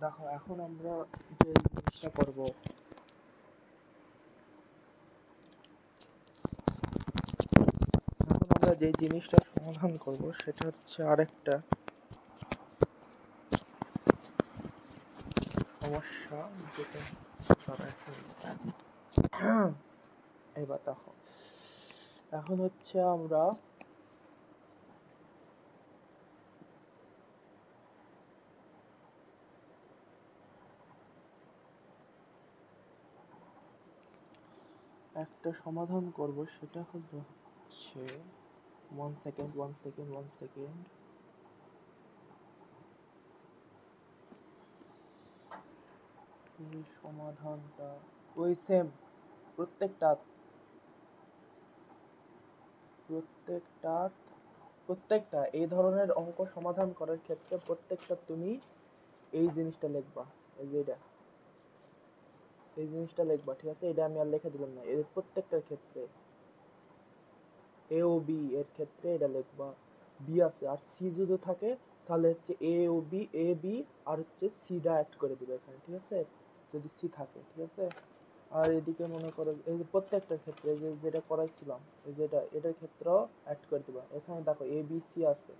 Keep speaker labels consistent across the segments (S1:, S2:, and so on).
S1: দেখো এখন আমরা যে জিনিসটা করব, এখন আমরা যে জিনিসটার সমাধান করব সেটা হচ্ছে আরেকটা সমস্যা যেটা এবার দেখো এখন হচ্ছে আমরা একটা সমাধান করব, সেটা হচ্ছে 1 সেকেন্ড এই সমাধানটা ওই সেম প্রত্যেকটা প্রত্যেকটা প্রত্যেকটা এই ধরনের অঙ্ক সমাধান করার ক্ষেত্রে প্রত্যেকটা তুমি এই জিনিসটা লিখবা, এই যে এই জিনিসটা লিখবা, ঠিক আছে? এটা আমি আর লিখে দিলাম না, এর প্রত্যেকটার ক্ষেত্রে এ ও বি এর ক্ষেত্রে এটা লিখবা। বি আছে আর সি যদি থাকে তাহলে হচ্ছে এ ও বি, এ বি আর হচ্ছে সি টা অ্যাড করে দিবে এখানে, ঠিক আছে? যদি সি থাকে, ঠিক আছে? আর এদিকে মনে করো এই যে প্রত্যেকটার ক্ষেত্রে এই যে যেটা করাইছিলাম, এই যেটা এটার ক্ষেত্রেও অ্যাড করে দিবা। এখানে দেখো এ বি সি আছে,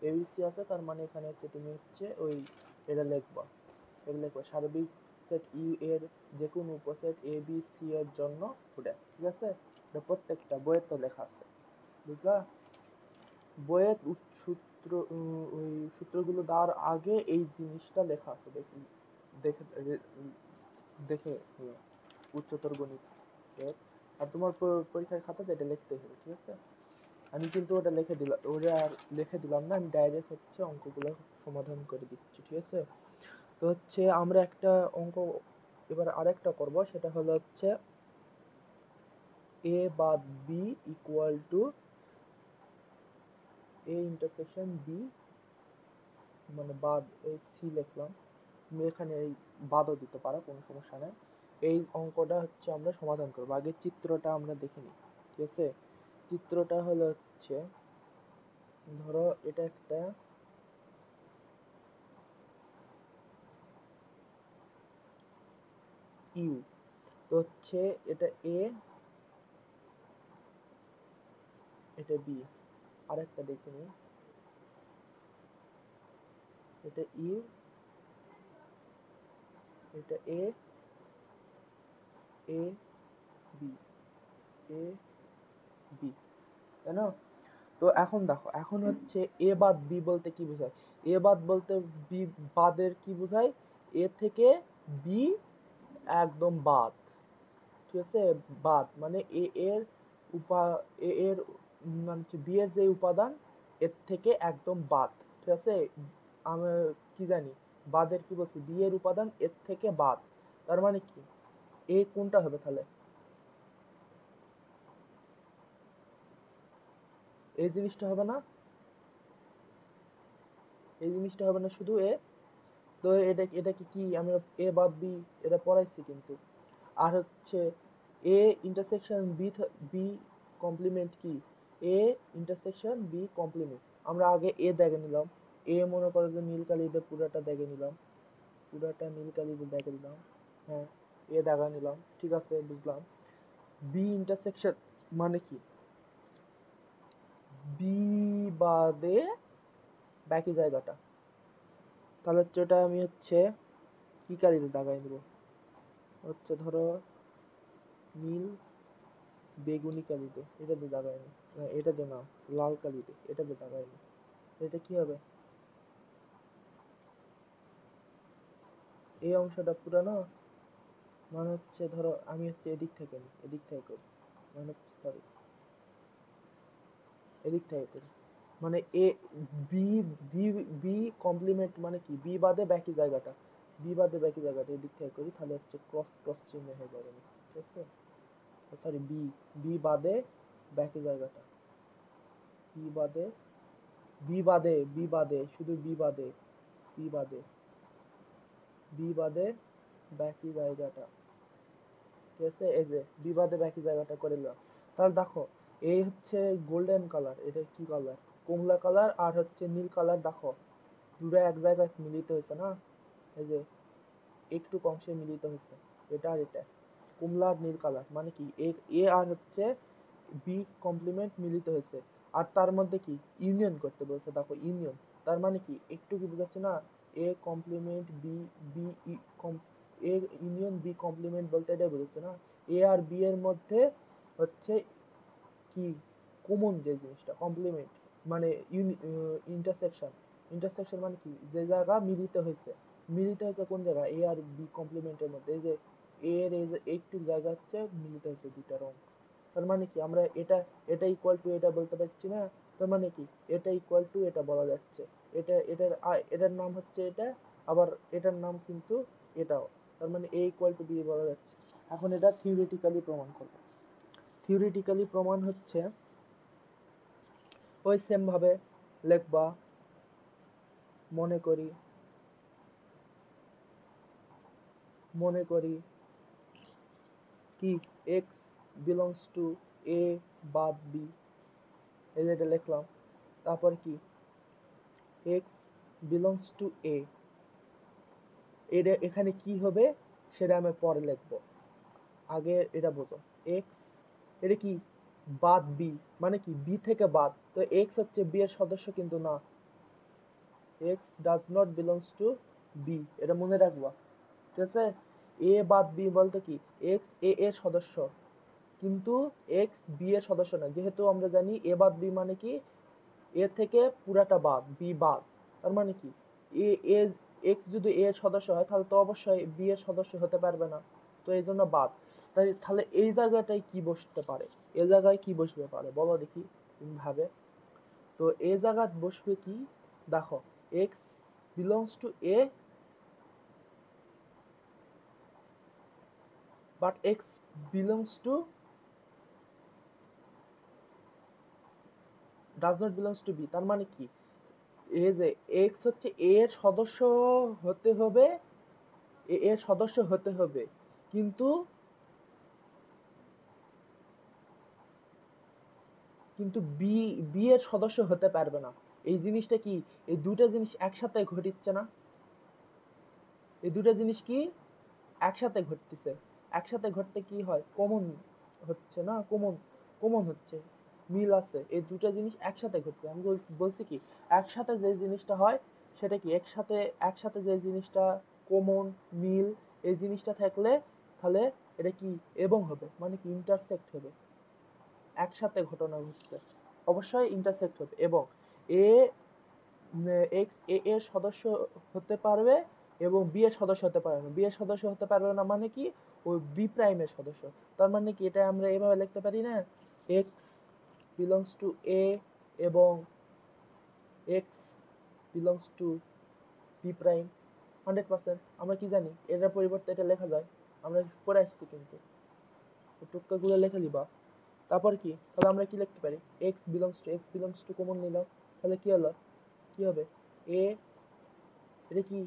S1: এ বি সি আছে, তার মানে এখানে হচ্ছে তুমি হচ্ছে ওই এটা লিখবা, এটা লিখবা সার্বিক সেট ইউ এর যে কোনো উপসেট এ বি সি এর জন্য ওটা, ঠিক আছে? এটা প্রত্যেকটা বইয়ের তো লেখা আছে, বুঝলা? বইয়ের সূত্র ওই সূত্রগুলো দেওয়ার আগে এই জিনিসটা লেখা আছে, দেখি দেখে দেখে নিও, উচ্চতর গণিত এর। আর তোমার পরীক্ষার খাতাতে এটা লিখতেই হবে, ঠিক আছে? আমি কিন্তু ওটা লিখে দিলাম, ওটা আর লিখে দিলাম না, আমি ডাইরেক্ট হচ্ছে অঙ্কগুলো সমাধান করে দিচ্ছি, ঠিক আছে? তো হচ্ছে আমরা একটা অঙ্ক এবার আরেকটা করব, সেটা হলো হচ্ছে এ বাদ B equal to A intersection B, মানে বাদ এই সি লিখলাম, তুমি এখানে এই বাদও দিতে পারো, কোনো সমস্যা নেই। এই অঙ্কটা হচ্ছে আমরা সমাধান করবো, আগে চিত্রটা আমরা দেখে নিই, ঠিক আছে? চিত্রটা হলো হচ্ছে ধরো এটা একটা ইউ, তো হচ্ছে এটা এ, এটা বি। আরেকটা দেখে নিই, এটা ইউ, এটা এ, এ বি, এ বি, তাই না? তো এখন দেখো, এখন হচ্ছে এ বাদ বি বলতে কি বোঝায়? এ বাদ বলতে বি বাদের কি বোঝায়? এ থেকে বি একদম বাদ, ঠিক আছে? বাদ মানে এ এর এ এর মানে হচ্ছে বি এর যে উপাদান এর থেকে একদম বাদ, ঠিক আছে? আমি কি জানি বাদের কি বলছি, বি এর উপাদান এর থেকে বাদ, তার মানে কি এ কোনটা হবে তাহলে? এই জিনিসটা হবে না, এই জিনিসটা হবে না, শুধু এ। তো এটা এটা কি আমি এ বাদ বি এটা পড়াইছি কিন্তু। আর হচ্ছে A intersection B, B complement কি? A intersection B complement. আমরা আগে এ দেখে নিলাম, এ মনে করো যে নীল কালি দিয়ে পুরাটা দেখে নিলাম, পুরাটা নীল কালি দিয়ে দেখে নিলাম, হ্যাঁ এ দেখা নিলাম, ঠিক আছে, বুঝলাম। বি ইন্টারসেকশন মানে কি? বি বাদে বাকি জায়গাটা, তাহলে হচ্ছে ওটা আমি হচ্ছে কি কালিতে দাগাই নিব, হচ্ছে ধরো নীল বেগুনি কালিতে, এটা দিয়ে দাগাই নি, এটা দিয়ে না, লাল কালিতে এটা দিয়ে দাগাই নি, এটা কি হবে? এই অংশটা পুরানো, মানে হচ্ছে ধরো আমি হচ্ছে এদিক থেকে নি, এদিক থেকে করি, মানে হচ্ছে সরি এদিক থেকে করি, মানে A B, B B complement মানে কি? বি বাদে বাকি জায়গাটা, বি বাদে বাকি জায়গাটা এদিক থেকে করি, তাহলে হচ্ছে ক্রস ক্রস চিহ্ন হয়ে যাবে, ঠিক আছে? সরি বি, বি বাদে বাকি জায়গাটা, বি বাদে, বি বাদে, বি বাদে শুধু বি বাদে, বি বাদে, বি বাদে বাকি জায়গাটা, ঠিক আছে? এই যে বি বাদে বাকি জায়গাটা করে নিলাম। তাহলে দেখো এই হচ্ছে গোল্ডেন কালার, এটা কি কালার? কমলা কালার, আর হচ্ছে নীল কালার, দেখো দুটো এক জায়গায় মিলিত হয়েছে না, এই যে একটু অংশে মিলিত হয়েছে, এটা আর এটা কমলা আর নীল কালার, মানে কি এ আর হচ্ছে বি কমপ্লিমেন্ট মিলিত হয়েছে, আর তার মধ্যে কি ইউনিয়ন করতে বলছে, দেখো ইউনিয়ন, তার মানে কি একটু কি বোঝাচ্ছে না, A complement B, B A union B complement বলতে এটাই বোঝাচ্ছে না, এ আর বি এর মধ্যে হচ্ছে কি কমন যে জিনিসটা, কমপ্লিমেন্ট মানে ইন্টারসেকশন, ইন্টারসেকশন মানে কি যে জায়গা মিলিত হয়েছে, মিলিত হয়েছে কোন জায়গা এ আর বি কমপ্লিমেন্টের মধ্যে, এই যে এ এর এই যে এইটুক জায়গা হচ্ছে মিলিত হয়েছে দুইটা রং, তার মানে কি আমরা এটা এটা ইকুয়াল টু এটা বলতে পারছি না, তার মানে কি এটা ইকুয়াল টু এটা বলা যাচ্ছে, এটার নাম হচ্ছে এটা, আবার এটার নাম কিন্তু এটাও, তার মানে এ ইকুয়াল টু বি বলা যাচ্ছে। এখন এটা থিওরিটিক্যালি প্রমাণ করব। থিওরিটিক্যালি প্রমাণ হচ্ছে ওই সেম ভাবে লিখবা, মনে করি কি এক্স বিলংস টু এ বাদ বি, এই যেটা লিখলাম, তারপর কি এক্স বিলংস টু এ, এটা এখানে কি হবে সেটা আমি পরে লিখব, আগে এটা বোঝো, এক্স এটা কি বাদ বি, মানে কি বি থেকে বাদ, তো এক্স হচ্ছে বি এর সদস্য কিন্তু না, x does not belongs to B, এটা মনে রাখবা, ঠিক আছে। এ বাদ বি বলতে কি এক্স এ এর সদস্য কিন্তু এক্স বি এর সদস্য না, যেহেতু আমরা জানি এ বাদ বি মানে কি এ থেকে পুরাটা বাদ, বি বাদ, তার মানে কি এ এ এক্স যদি এ এর সদস্য হয় তাহলে তো অবশ্যই বি এর সদস্য হতে পারবে না, তো এই জন্য বাদ। তাই তাহলে এই জায়গাটায় কি বসতে পারে, এ জায়গায় কি বসবে পারে বলো দেখি তুমি ভাবে, তো এ জায়গায় বসবে কি, দেখো x belongs to A but x belongs to does not belongs to B, তার মানে কি এই যে এক্স হচ্ছে এ এর সদস্য হতে হবে, এ এর সদস্য হতে হবে, কিন্তু কিন্তু বি বি এর সদস্য হতে পারবে না, এই জিনিসটা কি, এই দুটো জিনিস একসাথে ঘটিচ্ছে না, এই দুটো জিনিস কি একসাথে ঘটতেছে, একসাথে ঘটতে কি হয় কমন হচ্ছে না, কমন কমন হচ্ছে, মিল আছে, এই দুটো জিনিস একসাথে ঘটছে, আমি বলছি কি একসাথে যে জিনিসটা হয় সেটা কি একসাথে একসাথে যে জিনিসটা কমন মিল, এই জিনিসটা থাকলে তাহলে এটা কি এবং হবে, মানে কি ইন্টারসেক্ট হবে, একসাথে ঘটনা ঘটছে অবশ্যই ইন্টারসেক্ট হবে, এবং এ এক্স এ এর সদস্য হতে পারবে এবং বি এর সদস্য হতে পারবে না, বি এর সদস্য হতে পারবে না মানে কি ওই বি প্রাইমের সদস্য, তার মানে কি এটা আমরা এভাবে লিখতে পারি না, এক্স বিলংস টু এ এবং x belongs to B prime, 100%। আমরা কি জানি এটার পরিবর্তে এটা লেখা যায়, আমরা পড়ে আসছি কিন্তু, টুকটাগুলো লিখে দিবা, তারপর কি তাহলে আমরা কি লিখতে পারি, এক্স বিলংস টু কমন নিলাম, তাহলে কি হলো, কি হবে এ, এটা কি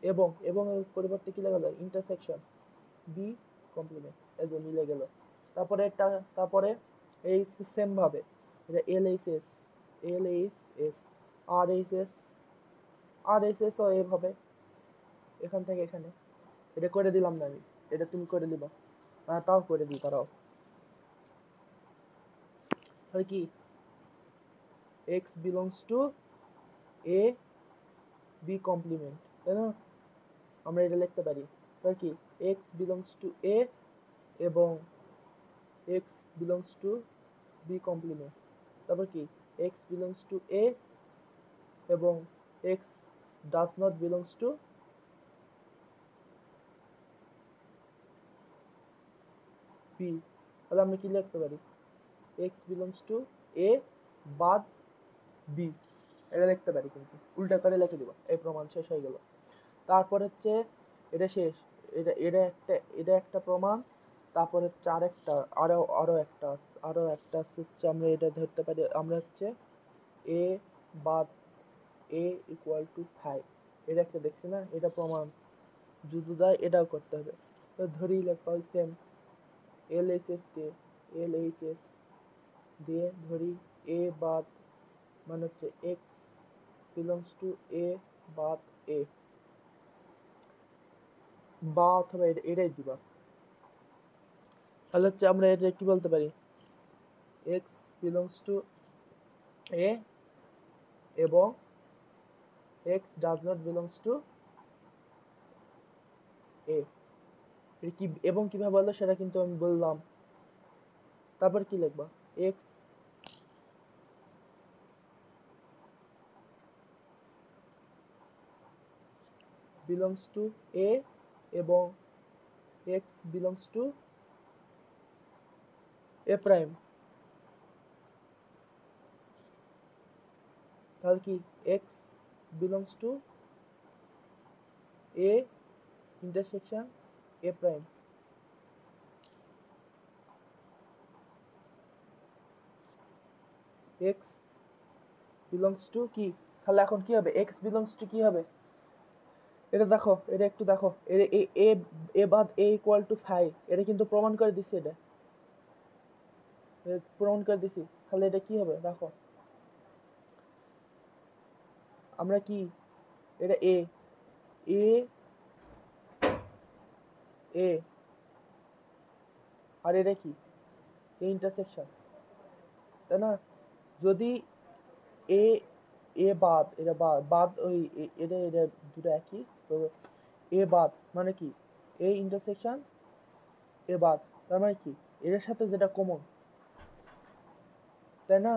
S1: এবং এবং এর পরিবর্তে কি লেখা যায় ইন্টারসেকশন বি কমপ্লিমেন্ট, এই যে মিলে গেল, তারপরে একটা তারপরে এই সেম ভাবে এটা এল এইচ এস আর এইচ এস ও এভাবে এখান থেকে এখানে, এটা করে দিলাম না আমি, এটা তুমি করে দিবা, তাও করে দিই তারাও, তাহলে কি x belongs to A B complement, তাই না, আমরা এটা লিখতে পারি, তাহলে কি এক্স বিলংস টু এ এবং x belongs to B complement, তারপর কি এক্স বিলংস টু এ এবং x does not belongs to B, তাহলে আমরা কি লিখতে পারি এক্স বিলংস টু এ বাদ বি, এটা লিখতে পারি, কিন্তু উল্টা করে লিখে দিব, এই প্রমাণ শেষ হয়ে গেল। তারপর হচ্ছে এটা শেষ, এটা একটা প্রমাণ, তারপর হচ্ছে আরো একটা হচ্ছে আমরা এটা ধরতে পারি, আমরা হচ্ছে এ বাদ এ ইকুয়াল টু 5, এটা একটা দেখছি না, এটা প্রমাণ যদি যায় এটাও করতে হবে, তো ধরি লেখা হয় সেম এল এইচ এস দিয়ে ধরি এ বাদ মানে হচ্ছে এক্স বিলংস টু এ বাদ এ, বা অথবা এটাই দিবা। তাহলে হচ্ছে আমরা এটা কি বলতে পারি, x বিলংস টু a এবং x does not belongs to a। কি এবং কিভাবে বললো সেটা কিন্তু আমি বললাম। তারপর কি লিখবা, x বিলংস টু a এবং x belongs to a prime. তাহলে কি x belongs to a intersection a prime. x belongs two কি, তাহলে এখন কি হবে, x বিলংস টু কি হবে, এটা দেখো, এটা একটু দেখো, এ বাদ a ইকুয়াল টু 5, এটা কিন্তু প্রমাণ করে দিছি, এটা প্রমাণ করে দিছি। তাহলে এটা কি হবে দেখো, আমরা কি এটা এ এ এ আর এটা কি এ ইন্টারসেকশন, তাই না? যদি এ এ বাদ, এটা বাদ ওই এটা এটা দুটো একই, তো এ বাদ মানে কি এ ইন্টারসেকশন এ বাদ, তার মানে কি এর সাথে যেটা কমন, তাই না?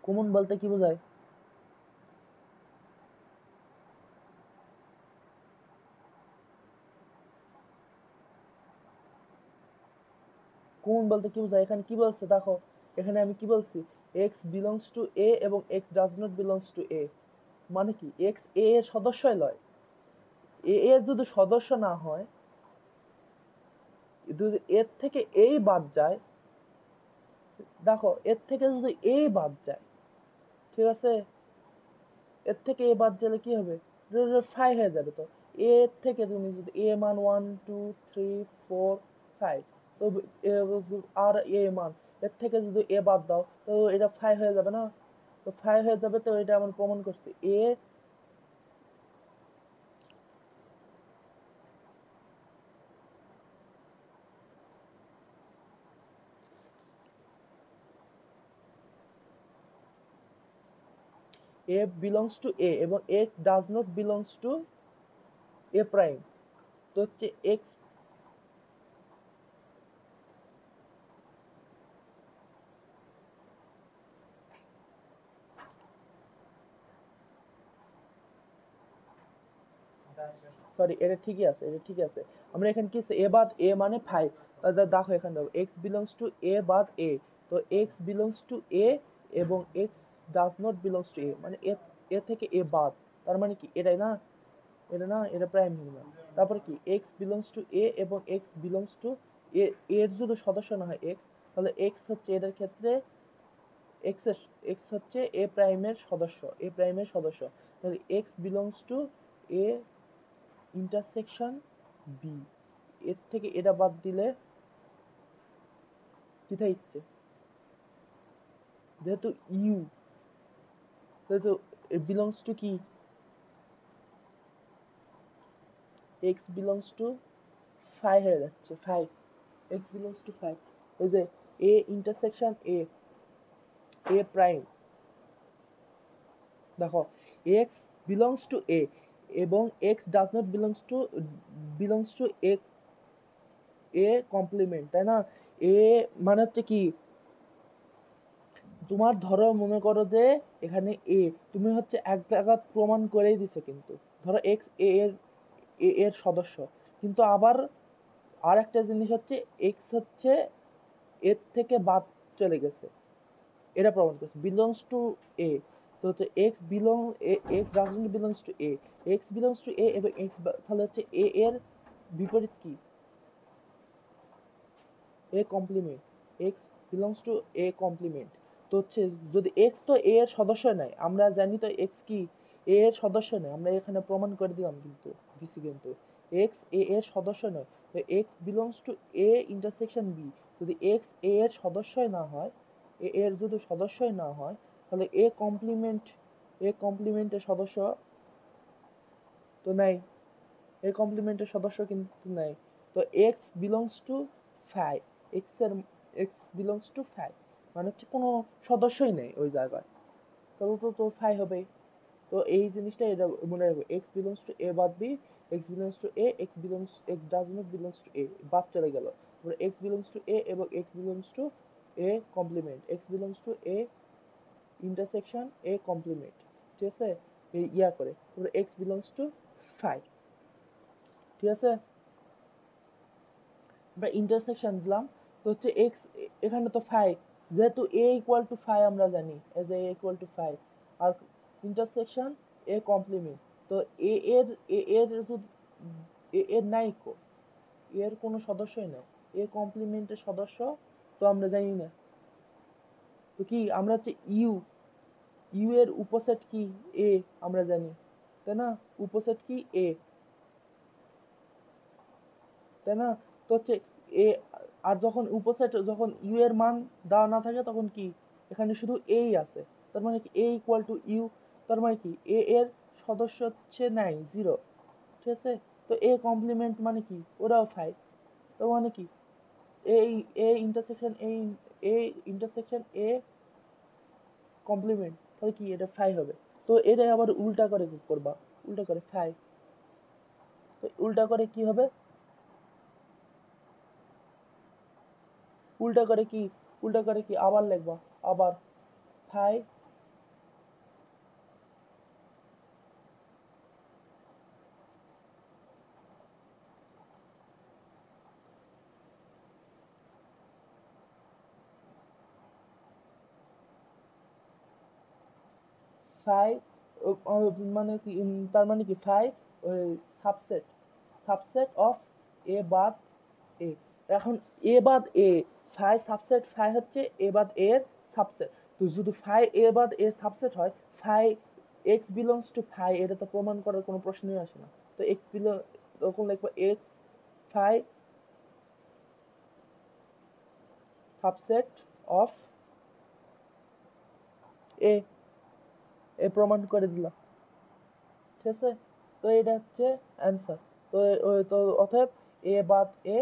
S1: কমন বলতে কি বোঝায়, কমন বলতে কি বোঝায়, এখানে কি বলছে দেখো, এখানে আমি কি বলছি, x বিলংস টু a এবং x does not belongs to a, মানে কি x a এর সদস্যই নয়। a এর যদি সদস্য না হয়, যদি এর থেকে এই বাদ যায়, দেখো এর থেকে যদি এই বাদ যায়, ঠিক আছে, এর থেকে এ বাদ গেলে কি হবে, 5 হয়ে যাবে। তো এর থেকে তুমি যদি এ মান 1 2 3 4 5, তো আর এ মান, এর থেকে যদি এ বাদ দাও তো এটা 5 হয়ে যাবে না, তো 5 হয়ে যাবে। তো এটা আমরা প্রমাণ করছি, এ বিলংস টু এ এবং x does not belongs to A prime. তো হচ্ছে x, সরি এটা ঠিকই আছে, এটা ঠিক আছে। আমরা এখানে কি এ বাদ এ মানে 5, দেখো এখানে দেখো x বিলংস টু এ বাদ এ, তো x বিলংস টু এ এবং x does not belongs to A, মানে এ থেকে এ বাদ, তার মানে কি এটাই না, এটা না, এটা প্রাইম না। তারপর কি x বিলংস টু এ এবং x বিলংস টু এ, এর যদি সদস্য না হয় x, তাহলে x হচ্ছে এদের ক্ষেত্রে x হচ্ছে এ প্রাইমের সদস্য, এ প্রাইমের সদস্য। তাহলে x belongs to A intersection B, এর থেকে এটা বাদ দিলে কি থাকছে, যেহেতু ইউ, যেহেতু বিলংস টু কি x বিলংস টু 5 হয়ে যাচ্ছে 5, x বিলংস টু 5, এই যে a ইন্টারসেকশন a প্রাইম, দেখো x বিলংস টু a এবং x does not belongs to a complement, তাই না? a মানে হচ্ছে কি, তোমার ধরো মনে করো যে এখানে এ, তুমি হচ্ছে এক জায়গা প্রমাণ করেই দিছো, কিন্তু ধরো x এ এর সদস্য, কিন্তু আবার আর একটা জিনিস হচ্ছে x হচ্ছে এর থেকে বাদ চলে গেছে, এটা প্রমাণ করছে বিলংস টু এ। তো হচ্ছে x doesn't belongs to A, x belongs to A এবং x, তাহলে হচ্ছে এ এর বিপরীত কি, A complement, x belongs to A complement. তো হচ্ছে যদি x তো a এর সদস্য নয়, আমরা জানি তো x কি a এর সদস্য নয়, আমরা এখানে প্রমাণ করে দিলাম, কিন্তু কিন্তু x a এর সদস্য নয়, তো x belongs to a intersection b, যদি x a এর সদস্যই না হয়, a এর যদি সদস্যই না হয়, তাহলে a কমপ্লিমেন্টের সদস্য তো নাই, এ কমপ্লিমেন্টের সদস্য কিন্তু নাই। তো x belongs to phi, x belongs to phi মানে হচ্ছে কোনো সদস্যই নেই ওই জায়গায়, তবে তো ফাই হবে। তো এই জিনিসটা এটা মনে রাখবে, এক্স বিলংস টু এ বাদ B, x belongs to A, x does not belongs to A, বাদ চলে গেল। তারপরে এক্স বিলংস টু এ এবং x belongs to A complement, x belongs to A intersection A complement, ঠিক আছে, এই ইয়া করে। তারপরে এক্স বিলংস টু ফাই, ঠিক আছে, আমরা ইন্টারসেকশন দিলাম। তো হচ্ছে এক্স, এখানে তো ফাই, যেহেতু এ ইকুয়াল টু ফাই আমরা জানি, as A equal to phi, আর ইন্টারসেকশন এ কমপ্লিমেন্ট। তো এ এর এ এর নাই কো, এর কোনো সদস্যই নাই, এ কমপ্লিমেন্টের সদস্য তো আমরা জানি না। তো কি আমরা হচ্ছে ইউ, ইউ এর উপসেট কি এ আমরা জানি, তাই না, উপসেট কি এ, তাই না। তো হচ্ছে এ, আর যখন উপসেট, যখন ইউ এর মান দেওয়া না থাকে তখন কি এখানে শুধু এই আছে, তার মানে কি এ ইকুয়াল টু ইউ, তার মানে কি এ এর সদস্য হচ্ছে নাই, জিরো, ঠিক আছে। তো এ কমপ্লিমেন্ট মানে কি ওরাও ফাই, তো মানে কি এই A intersection A intersection A complement, তাহলে কি এটা ফাই হবে। তো এটা আবার উল্টা করে করবা, উল্টা করে ফাই, তো উল্টা করে কি হবে, উল্টা করে কি, উল্টা করে কি আবার লিখবা, আবার ফাই ফাই মানে কি তার মানে কি ফাই সাবসেট, সাবসেট অফ এ বাদ এ। এখন এ বাদ এ, ফাই সাবসেট, ফাই হচ্ছে এ বাদ এর সাবসেট। তো যদি ফাই এ বাদ এর সাবসেট হয়, phi x belongs to phi, এটা তো প্রমাণ করার কোনো প্রশ্নই আসে না। তো এক্স বিলং, তখন লিখবো এক্স ফাই সাবসেট অফ এ, এ প্রমাণ করে দিলাম, ঠিক আছে। তো এটা হচ্ছে অ্যান্সার। তো তো অতএব এ বাদ এ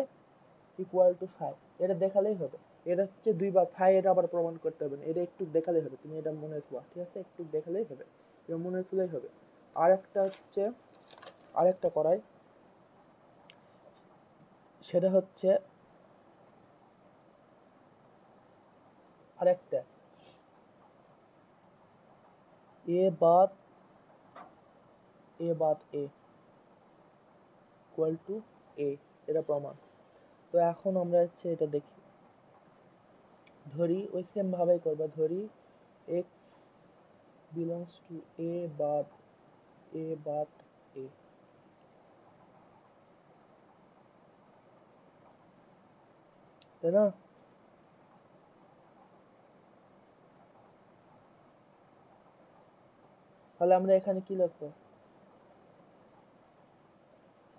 S1: ইকুয়াল টু ফাই, এটা দেখালেই হবে। এটা হচ্ছে দুইবার ফাই, এটা আবার প্রমাণ করতে হবে না, এটা একটু দেখালেই হবে, তুমি এটা মনে রাখবা, ঠিক আছে, একটু দেখালেই হবে, এটা মনে রাখলেই হবে। আরেকটা হচ্ছে, আরেকটা করাই, সেটা হচ্ছে আরেকটা এ বাদ এ ইকুয়াল টু এ, এটা প্রমাণ। তো এখন আমরা হচ্ছে এটা দেখি, ধরি ওই সেম ভাবে করবা, ধরি এক্স বিলংস টু এ বাদ এ, তাই না। তাহলে আমরা এখানে কি লিখবো,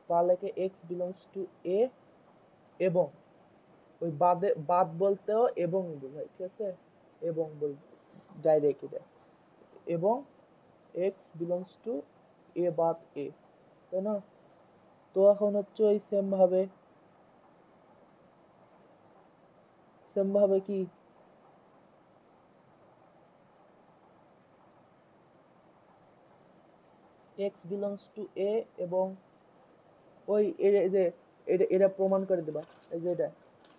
S1: বা লেখে এক্স বিলংস টু এ, এবং ওই বাদে, বাদ বলতেও এবং বোঝায়, ঠিক আছে, এবং বল ডাইরেক্ট এটা, এবং এক্স বিলংস টু এ বাদ এ, তাই না। তো এখন হচ্ছে ওই সেম ভাবে কি এক্স বিলংস টু এ, এবং ওই এই যে এটা প্রমাণ করে দেবা, এই যে এটা,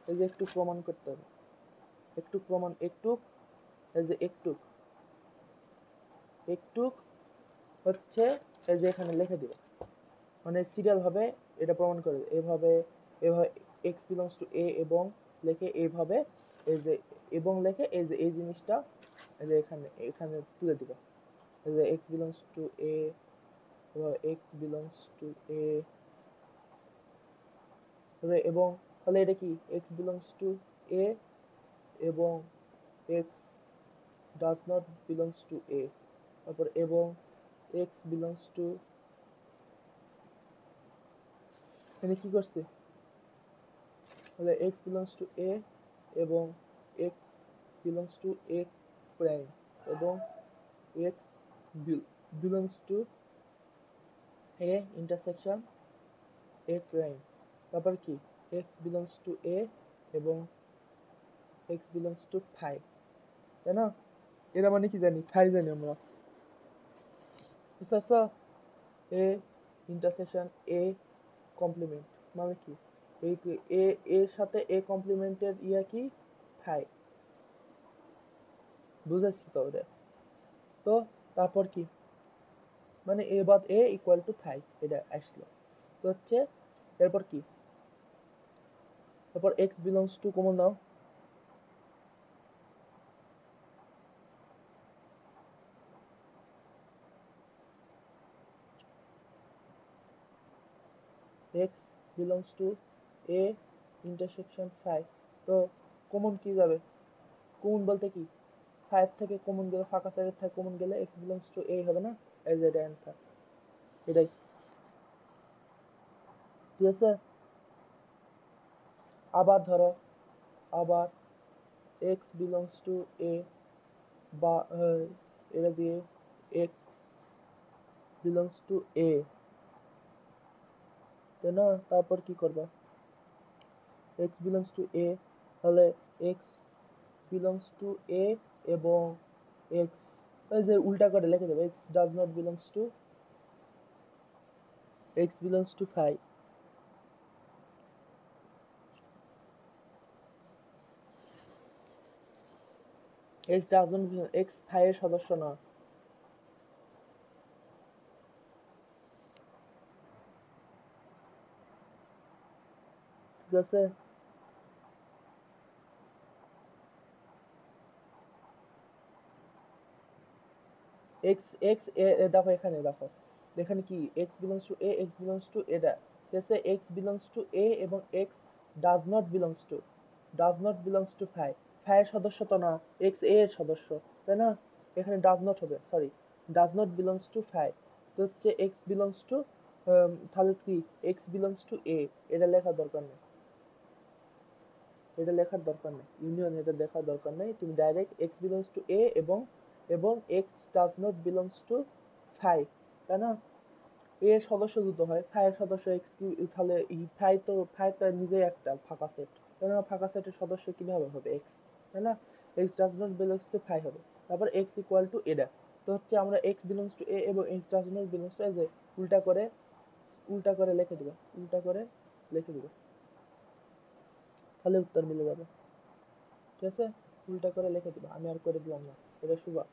S1: এই যে একটু প্রমাণ করতে হবে, একটু প্রমাণ, একটু, এই যে একটু, একটু হচ্ছে এই যে এখানে লিখে দিবা, মানে সিরিয়াল ভাবে এটা প্রমাণ করে এভাবে, এভাবে এক্স বিলংস টু এ এবং লেখে এইভাবে, এই যে এবং লেখে এই যে এই জিনিসটা, এই যে এখানে এখানে তুলে দিবা, এই যে x belongs to A, x belongs to A, এবং তাহলে এটা কি এক্স বিলংস টু এ এবং x does not belongs to A, তারপর এবং এক্স বিলংস টু, এখানে কি করছে, তাহলে এক্স বিলংস টু এ এবং x belongs to A prime, এবং x belongs to A intersection A prime, তারপর কি এক্স বিলংস টু এ এবং এক্স বিলংস টু ফাই, তাই না? এরা মানে কি জানি, ফাই জানি আমরা, বুঝতে পারছো? এ ইন্টারসেকশন এ কমপ্লিমেন্ট মানে কি, এই এ এর সাথে এ কমপ্লিমেন্টের ইয়া কি ফাই, বুঝেছি তো ওটা। তো তারপর কি মানে এ বাদ এ ইকুয়াল টু ফাই, এটা আসলো। তো হচ্ছে এরপর কি, তারপর এক্স বিলংস টু কমন নাও, x belongs to A intersection phi. তো কমন কি যাবে, কমন বলতে কি ফাইভ থেকে কমন গেলে, ফাঁকা সাইডের থেকে কমন গেলে এক্স বিলংস টু এ হবে না, এজ এটা অ্যান্সার, এটাই, ঠিক আছে? আবার ধরো, আবার এক্স বিলংস টু এ বা এটা দিয়ে এক্স বিলংস টু এ, তাই না? তারপর কি করবা, এক্স বিলংস টু এ, তাহলে এক্স বিলংস টু এ এবং এক্স, এই যে উল্টা করে লিখে দেবে, x does not belongs to, x belongs to phi, x does not, x phi এর সদস্য না, ঠিক আছে? এক্স এক্স দেখো এখানে, দেখো এখানে কি x belongs to A, x belongs to এটা, ঠিক আছে? এক্স বিলংস টু এ এবং x does not belongs to, does not belongs to phi, phi এর সদস্য তো না, এক্স এ এর সদস্য, তাই না? এখানে ডাজ নট হবে, sorry, does not belongs to phi, তো হচ্ছে এক্স বিলংস টু, তাহলে কি এক্স বিলংস টু এ, এটা লেখার দরকার নেই, এটা লেখার দরকার নেই, ইউনিয়ন এটা লেখার দরকার নেই, তুমি direct x belongs to A এবং এবং x does not belongs to phi, তাই না? এ এর সদস্য দুটো হয়, ফাই এর সদস্য এক্স, তাহলে ফাই তো নিজেই একটা ফাঁকা সেট, তাই না? ফাঁকা সেটের সদস্য কিভাবে হবে এক্স, তাই না? X does not belongs to phi হবে, তারপর এক্স ইকুয়াল টু এটা, তো হচ্ছে আমরা এক্স বিলংস টু এ এবং x does not belongs two, যে উল্টা করে, উল্টা করে লিখে দিবা, উল্টা করে লিখে দিবা, তাহলে উত্তর মিলে যাবে, ঠিক আছে? উল্টা করে লিখে দিবা, আমি আর করে দিলাম না, এটা শুবা,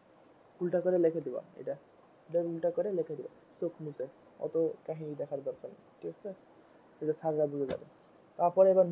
S1: উল্টা করে লিখে দিবা, এটা এটা উল্টা করে লিখে দিবা, চোখ মুছে, অত কাহিনী দেখার দরকার নেই, ঠিক আছে? এটা স্যাররা বুঝে যাবে। তারপরে এবার